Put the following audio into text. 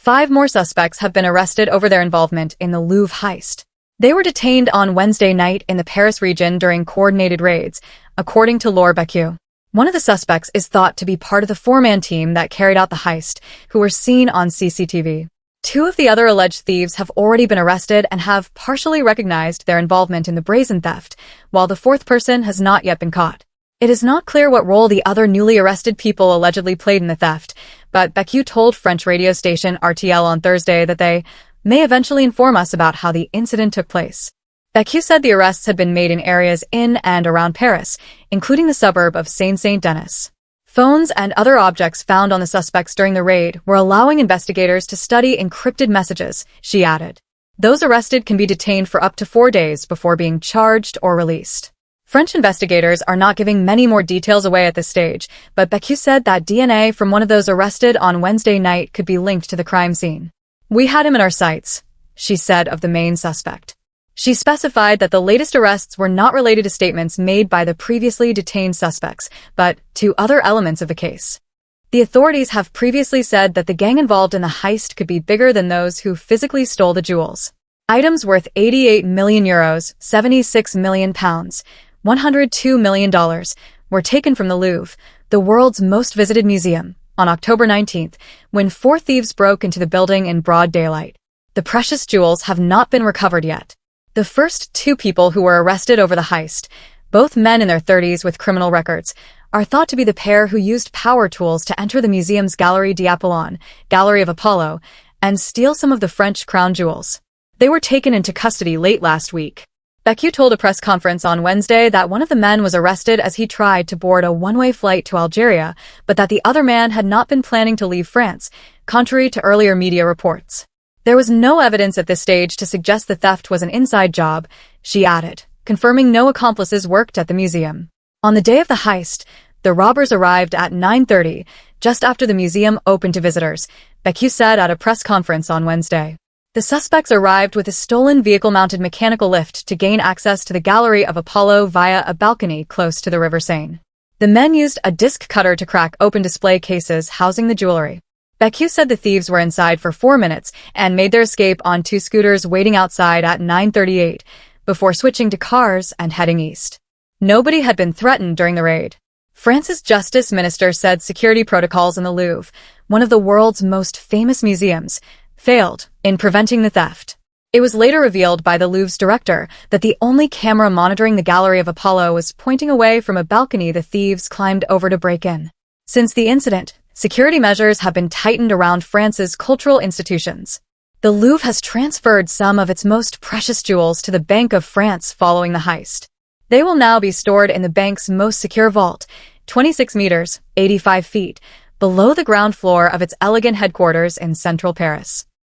5 more suspects have been arrested over their involvement in the Louvre heist. They were detained on Wednesday night in the Paris region during coordinated raids, according to Laure Beccuau. One of the suspects is thought to be part of the 4-man team that carried out the heist, who were seen on CCTV. 2 of the other alleged thieves have already been arrested and have partially recognized their involvement in the brazen theft, while the 4th person has not yet been caught. It is not clear what role the other newly arrested people allegedly played in the theft, but Beccuau told French radio station RTL on Thursday that they may eventually inform us about how the incident took place. Beccuau said the arrests had been made in areas in and around Paris, including the suburb of Saint-Denis. Phones and other objects found on the suspects during the raid were allowing investigators to study encrypted messages, she added. Those arrested can be detained for up to 4 days before being charged or released. French investigators are not giving many more details away at this stage, but Beccuau said that DNA from one of those arrested on Wednesday night could be linked to the crime scene. "We had him in our sights," she said of the main suspect. She specified that the latest arrests were not related to statements made by the previously detained suspects, but to other elements of the case. The authorities have previously said that the gang involved in the heist could be bigger than those who physically stole the jewels. Items worth €88 million, £76 million, $102 million, were taken from the Louvre, the world's most visited museum, on October 19th, when 4 thieves broke into the building in broad daylight. The precious jewels have not been recovered yet. The first 2 people who were arrested over the heist, both men in their 30s with criminal records, are thought to be the pair who used power tools to enter the museum's Galerie d'Apollon, Gallery of Apollo, and steal some of the French crown jewels. They were taken into custody late last week. Beccuau told a press conference on Wednesday that one of the men was arrested as he tried to board a one-way flight to Algeria, but that the other man had not been planning to leave France, contrary to earlier media reports. There was no evidence at this stage to suggest the theft was an inside job, she added, confirming no accomplices worked at the museum. On the day of the heist, the robbers arrived at 9:30, just after the museum opened to visitors, Beccuau said at a press conference on Wednesday. The suspects arrived with a stolen vehicle-mounted mechanical lift to gain access to the Gallery of Apollo via a balcony close to the River Seine. The men used a disc cutter to crack open display cases housing the jewelry. Beccuau said the thieves were inside for 4 minutes and made their escape on 2 scooters waiting outside at 9:38, before switching to cars and heading east. Nobody had been threatened during the raid. France's justice minister said security protocols in the Louvre, one of the world's most famous museums, failed in preventing the theft. It was later revealed by the Louvre's director that the only camera monitoring the Gallery of Apollo was pointing away from a balcony the thieves climbed over to break in. Since the incident, security measures have been tightened around France's cultural institutions. The Louvre has transferred some of its most precious jewels to the Bank of France following the heist. They will now be stored in the bank's most secure vault, 26 meters, 85 feet, below the ground floor of its elegant headquarters in central Paris.